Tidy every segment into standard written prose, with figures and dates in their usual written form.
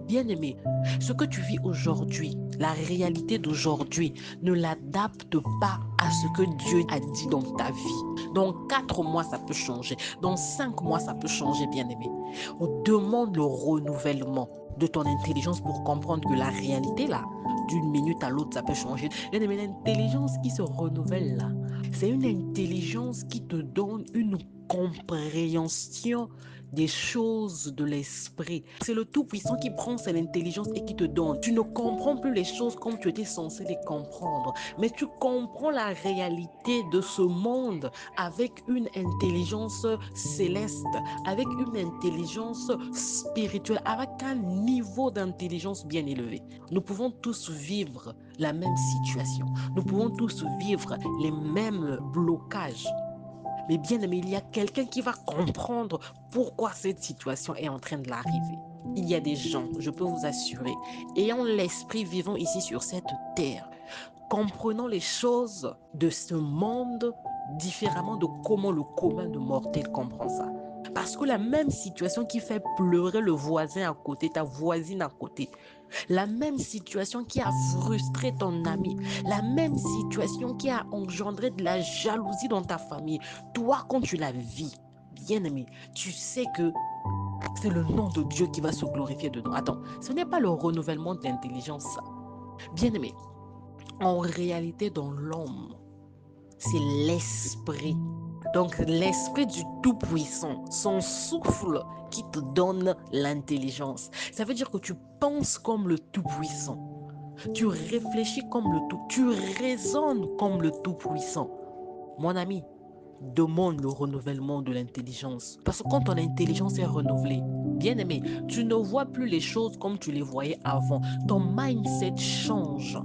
Bien-aimé, ce que tu vis aujourd'hui, la réalité d'aujourd'hui, ne l'adapte pas à ce que Dieu a dit dans ta vie. Dans 4 mois, ça peut changer. Dans 5 mois, ça peut changer, bien-aimé. On demande le renouvellement de ton intelligence pour comprendre que la réalité, là, d'une minute à l'autre, ça peut changer. Bien-aimé, l'intelligence qui se renouvelle, là, c'est une intelligence qui te donne une compréhension des choses de l'esprit. C'est le Tout-Puissant qui prend cette intelligence et qui te donne. Tu ne comprends plus les choses comme tu étais censé les comprendre, mais tu comprends la réalité de ce monde avec une intelligence céleste, avec une intelligence spirituelle, avec un niveau d'intelligence bien élevé. Nous pouvons tous vivre la même situation. Nous pouvons tous vivre les mêmes blocages. Mais bien aimé, il y a quelqu'un qui va comprendre pourquoi cette situation est en train de l'arriver. Il y a des gens, je peux vous assurer, ayant l'esprit vivant ici sur cette terre, comprenant les choses de ce monde différemment de comment le commun de mortels comprend ça. Parce que la même situation qui fait pleurer le voisin à côté, ta voisine à côté, la même situation qui a frustré ton ami, la même situation qui a engendré de la jalousie dans ta famille, toi quand tu la vis, bien aimé, tu sais que c'est le nom de Dieu qui va se glorifier dedans. Attends, ce n'est pas le renouvellement de l'intelligence, ça. Bien aimé, en réalité dans l'homme, c'est l'esprit. Donc l'esprit du Tout-Puissant, son souffle qui te donne l'intelligence. Ça veut dire que tu penses comme le Tout-Puissant. Tu réfléchis comme le Tout. Tu raisonnes comme le Tout-Puissant. Mon ami, demande le renouvellement de l'intelligence. Parce que quand ton intelligence est renouvelée, bien aimé, tu ne vois plus les choses comme tu les voyais avant. Ton mindset change.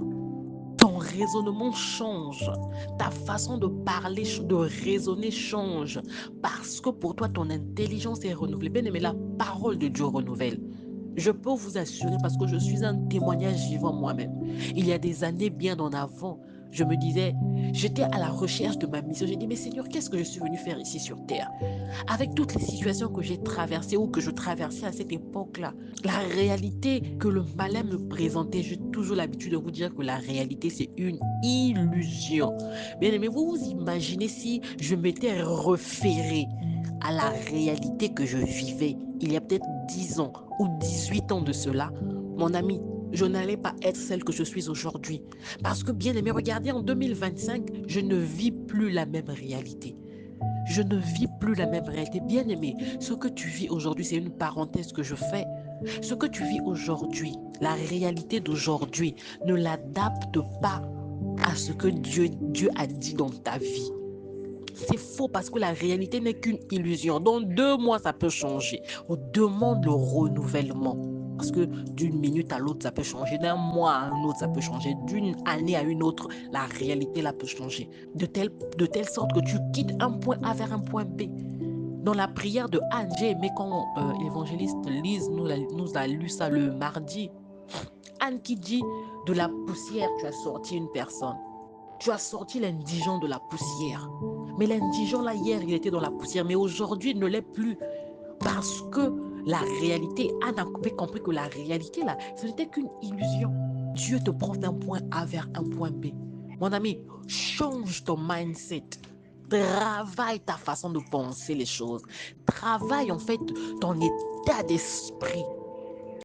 Ton raisonnement change, ta façon de parler, de raisonner change, parce que pour toi, ton intelligence est renouvelée. Bien aimé, la parole de Dieu renouvelle. Je peux vous assurer, parce que je suis un témoignage vivant moi-même. Il y a des années bien en avant, je me disais, j'étais à la recherche de ma mission. J'ai dit, mais Seigneur, qu'est-ce que je suis venu faire ici sur terre? Avec toutes les situations que j'ai traversées ou que je traversais à cette époque-là, la réalité que le malin me présentait, j'ai toujours l'habitude de vous dire que la réalité, c'est une illusion. Bien aimé, vous vous imaginez si je m'étais référé à la réalité que je vivais il y a peut-être 10 ans ou 18 ans de cela, mon ami, je n'allais pas être celle que je suis aujourd'hui. Parce que bien aimé, regardez, en 2025, je ne vis plus la même réalité. Je ne vis plus la même réalité. Bien aimé, ce que tu vis aujourd'hui, c'est une parenthèse que je fais. Ce que tu vis aujourd'hui, la réalité d'aujourd'hui, ne l'adapte pas à ce que Dieu a dit dans ta vie. C'est faux parce que la réalité n'est qu'une illusion. Dans 2 mois, ça peut changer. On demande le renouvellement. Parce que d'une minute à l'autre, ça peut changer. D'un mois à un autre, ça peut changer. D'une année à une autre, la réalité là peut changer. De telle sorte que tu quittes un point A vers un point B. Dans la prière de Anne, j'ai aimé quand l'évangéliste Lise nous a lu ça le mardi. Anne qui dit, de la poussière, tu as sorti une personne. Tu as sorti l'indigent de la poussière. Mais l'indigent, là, hier, il était dans la poussière. Mais aujourd'hui, il ne l'est plus. Parce que la réalité, Anne avait compris que la réalité, là, ce n'était qu'une illusion. Dieu te prend d'un point A vers un point B. Mon ami, change ton mindset. Travaille ta façon de penser les choses. Travaille en fait ton état d'esprit.